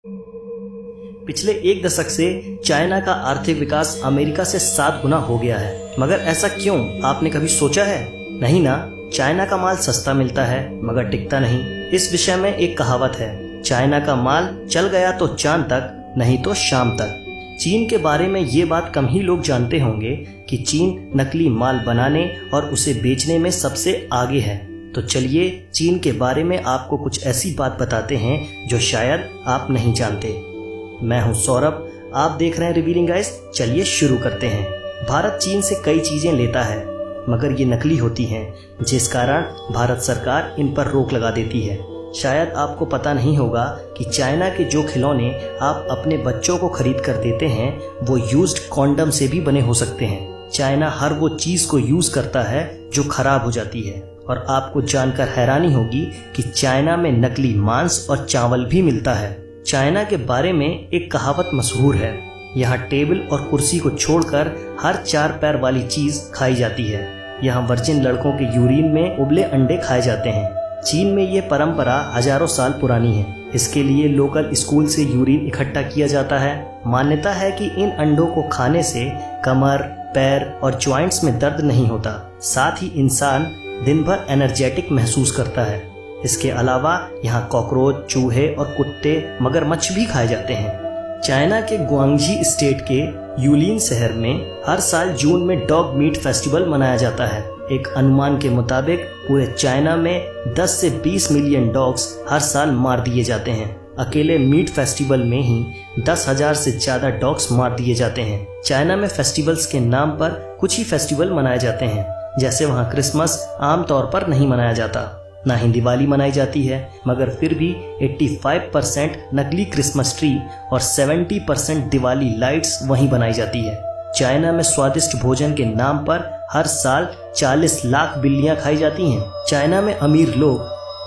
पिछले एक दशक से चाइना का आर्थिक विकास अमेरिका से 7 गुना हो गया है। मगर ऐसा क्यों, आपने कभी सोचा है? नहीं ना। चाइना का माल सस्ता मिलता है मगर टिकता नहीं। इस विषय में एक कहावत है, चाइना का माल चल गया तो चांद तक, नहीं तो शाम तक। चीन के बारे में ये बात कम ही लोग जानते होंगे कि चीन नकली माल बनाने और उसे बेचने में सबसे आगे है। तो चलिए चीन के बारे में आपको कुछ ऐसी बात बताते हैं जो शायद आप नहीं जानते। मैं हूं सौरभ, आप देख रहे हैं रिवीलिंग गाइस। चलिए शुरू करते हैं। भारत चीन से कई चीजें लेता है मगर ये नकली होती हैं, जिस कारण भारत सरकार इन पर रोक लगा देती है। शायद आपको पता नहीं होगा कि चाइना के जो खिलौने आप अपने बच्चों को खरीद कर देते हैं वो यूज्ड कॉन्डम से भी बने हो सकते हैं। चाइना हर वो चीज को यूज करता है जो खराब हो जाती है। और आपको जानकर हैरानी होगी कि चाइना में नकली मांस और चावल भी मिलता है। चाइना के बारे में एक कहावत मशहूर है, यहाँ टेबल और कुर्सी को छोड़कर हर 4 पैर वाली चीज खाई जाती है। यहाँ वर्जिन लड़कों के यूरिन में उबले अंडे खाए जाते हैं। चीन में ये परंपरा हजारों साल पुरानी है। इसके लिए लोकल स्कूल से यूरिन इकट्ठा किया जाता है। मान्यता है कि इन अंडों को खाने से कमर, पैर और जॉइंट्स में दर्द नहीं होता। साथ ही इंसान दिन भर एनर्जेटिक महसूस करता है। इसके अलावा यहाँ कॉकरोच, चूहे और कुत्ते, मगरमच्छ भी खाए जाते हैं। चाइना के ग्वांगजी स्टेट के यूलिन शहर में हर साल जून में डॉग मीट फेस्टिवल मनाया जाता है। एक अनुमान के मुताबिक पूरे चाइना में 10 से 20 मिलियन डॉग्स हर साल मार दिए जाते हैं। अकेले मीट फेस्टिवल में ही 10,000 से ज्यादा डॉग्स मार दिए जाते हैं। चाइना में फेस्टिवल्स के नाम पर कुछ ही फेस्टिवल मनाए जाते हैं। जैसे वहाँ क्रिसमस आमतौर पर नहीं मनाया जाता, ना ही दिवाली मनाई जाती है, मगर फिर भी 85% नकली क्रिसमस ट्री और 70% दिवाली लाइट्स वहीं बनाई जाती है। चाइना में स्वादिष्ट भोजन के नाम पर हर साल 40 लाख बिल्लियां खाई जाती हैं। चाइना में अमीर लोग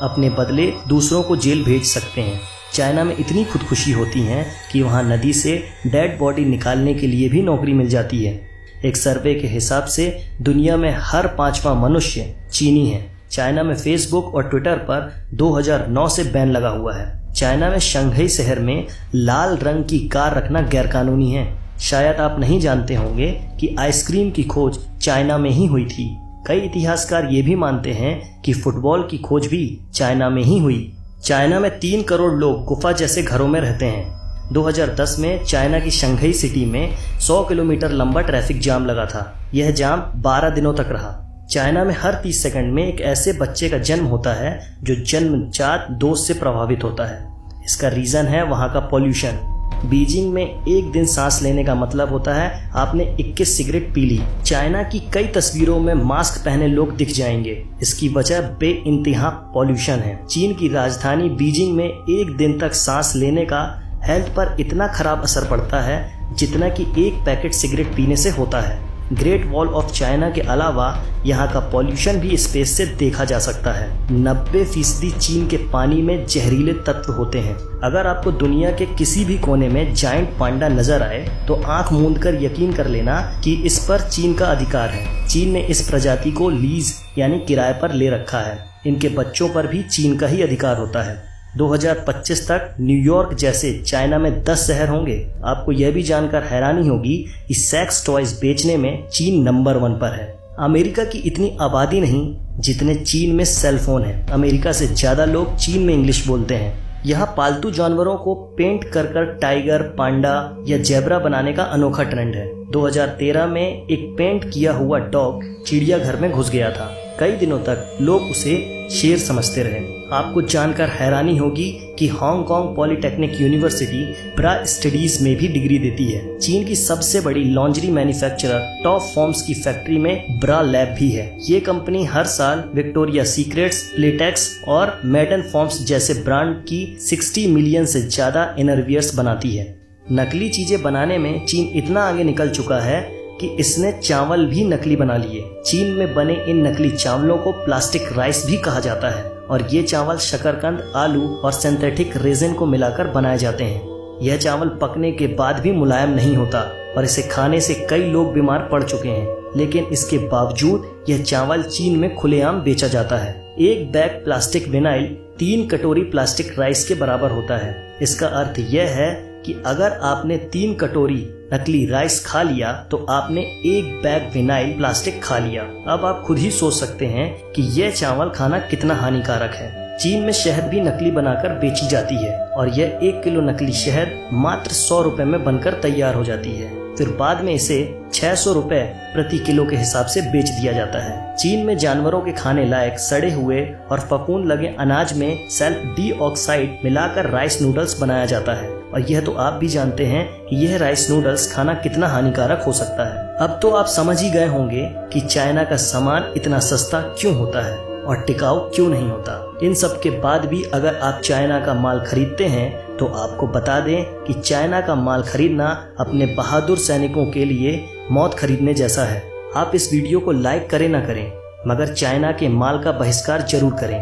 अपने बदले दूसरों को जेल भेज सकते हैं। चाइना में इतनी खुदकुशी होती है कि वहाँ नदी से डेड बॉडी निकालने के लिए भी नौकरी मिल जाती है। एक सर्वे के हिसाब से दुनिया में हर 5वां मनुष्य चीनी है। चाइना में फेसबुक और ट्विटर पर 2009 से बैन लगा हुआ है। चाइना में शंघाई शहर में लाल रंग की कार रखना गैरकानूनी है। शायद आप नहीं जानते होंगे कि आइसक्रीम की खोज चाइना में ही हुई थी। कई इतिहासकार ये भी मानते हैं कि फुटबॉल की खोज भी चाइना में ही हुई। चाइना में 3 करोड़ लोग गुफा जैसे घरों में रहते हैं। 2010 में चाइना की शंघाई सिटी में 100 किलोमीटर लंबा ट्रैफिक जाम लगा था। यह जाम 12 दिनों तक रहा। चाइना में हर 30 सेकंड में एक ऐसे बच्चे का जन्म होता है जो जन्मजात दोष से प्रभावित होता है। इसका रीजन है वहाँ का पॉल्यूशन। बीजिंग में एक दिन सांस लेने का मतलब होता है आपने 21 सिगरेट पी ली। चाइना की कई तस्वीरों में मास्क पहने लोग दिख जाएंगे। इसकी वजह बेइंतहा पॉल्यूशन है। चीन की राजधानी बीजिंग में एक दिन तक सांस लेने का हेल्थ पर इतना खराब असर पड़ता है जितना कि एक पैकेट सिगरेट पीने से होता है। ग्रेट वॉल ऑफ चाइना के अलावा यहाँ का पॉल्यूशन भी स्पेस से देखा जा सकता है। 90% चीन के पानी में जहरीले तत्व होते हैं। अगर आपको दुनिया के किसी भी कोने में जायंट पांडा नजर आए तो आंख मूंद कर यकीन कर लेना कि इस पर चीन का अधिकार है। चीन ने इस प्रजाति को लीज यानी किराए पर ले रखा है। इनके बच्चों पर भी चीन का ही अधिकार होता है। 2025 तक न्यूयॉर्क जैसे चाइना में 10 शहर होंगे। आपको यह भी जानकर हैरानी होगी कि सेक्स टॉयज बेचने में चीन नंबर 1 पर है। अमेरिका की इतनी आबादी नहीं जितने चीन में सेल फोन है। अमेरिका से ज्यादा लोग चीन में इंग्लिश बोलते हैं। यहाँ पालतू जानवरों को पेंट कर टाइगर, पांडा या जेब्रा बनाने का अनोखा ट्रेंड है। 2013 में एक पेंट किया हुआ डॉग चिड़ियाघर में घुस गया था। कई दिनों तक लोग उसे शेर समझते रहे। आपको जानकर हैरानी होगी कि हांगकांग पॉलिटेक्निक यूनिवर्सिटी ब्रा स्टडीज में भी डिग्री देती है। चीन की सबसे बड़ी लॉन्ड्री मैन्युफैक्चरर टॉप फॉर्म्स की फैक्ट्री में ब्रा लैब भी है। ये कंपनी हर साल विक्टोरिया सीक्रेट्स, प्लेटेक्स और मेडन फॉर्म्स जैसे ब्रांड की 60 मिलियन से ज्यादा इनरवियर्स बनाती है। नकली चीजें बनाने में चीन इतना आगे निकल चुका है कि इसने चावल भी नकली बना लिए। चीन में बने इन नकली चावलों को प्लास्टिक राइस भी कहा जाता है और ये चावल शकरकंद, आलू और सिंथेटिक रेजिन को मिलाकर बनाए जाते हैं। यह चावल पकने के बाद भी मुलायम नहीं होता और इसे खाने से कई लोग बीमार पड़ चुके हैं। लेकिन इसके बावजूद यह चावल चीन में खुलेआम बेचा जाता है। एक बैग प्लास्टिक विनाइल 3 कटोरी प्लास्टिक राइस के बराबर होता है। इसका अर्थ यह है कि अगर आपने 3 कटोरी नकली राइस खा लिया तो आपने 1 बैग विनाइल प्लास्टिक खा लिया। अब आप खुद ही सोच सकते हैं कि यह चावल खाना कितना हानिकारक है। चीन में शहद भी नकली बनाकर बेची जाती है और यह 1 किलो नकली शहद मात्र 100 रुपए में बनकर तैयार हो जाती है। फिर बाद में इसे 600 रुपए प्रति किलो के हिसाब से बेच दिया जाता है। चीन में जानवरों के खाने लायक सड़े हुए और फफूंद लगे अनाज में सल्फर डाइऑक्साइड मिलाकर राइस नूडल्स बनाया जाता है और यह तो आप भी जानते हैं कि यह राइस नूडल्स खाना कितना हानिकारक हो सकता है। अब तो आप समझ ही गए होंगे कि चाइना का सामान इतना सस्ता क्यों होता है और टिकाऊ क्यों नहीं होता। इन सब के बाद भी अगर आप चाइना का माल खरीदते हैं तो आपको बता दें कि चाइना का माल खरीदना अपने बहादुर सैनिकों के लिए मौत खरीदने जैसा है। आप इस वीडियो को लाइक करें ना करें मगर चाइना के माल का बहिष्कार जरूर करें।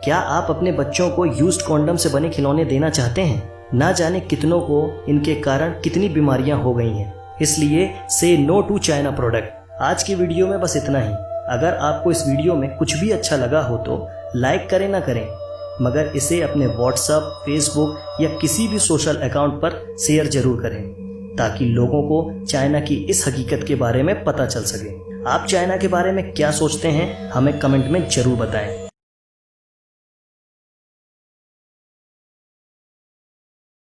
क्या आप अपने बच्चों को यूज्ड कॉन्डम से बने खिलौने देना चाहते हैं? ना जाने कितनों को इनके कारण कितनी बीमारियां हो गई हैं। इसलिए से नो टू चाइना प्रोडक्ट। आज की वीडियो में बस इतना ही। अगर आपको इस वीडियो में कुछ भी अच्छा लगा हो तो लाइक करें ना करें मगर इसे अपने व्हाट्सएप, फेसबुक या किसी भी सोशल अकाउंट पर शेयर जरूर करें ताकि लोगों को चाइना की इस हकीकत के बारे में पता चल सके। आप चाइना के बारे में क्या सोचते हैं हमें कमेंट में जरूर बताएं।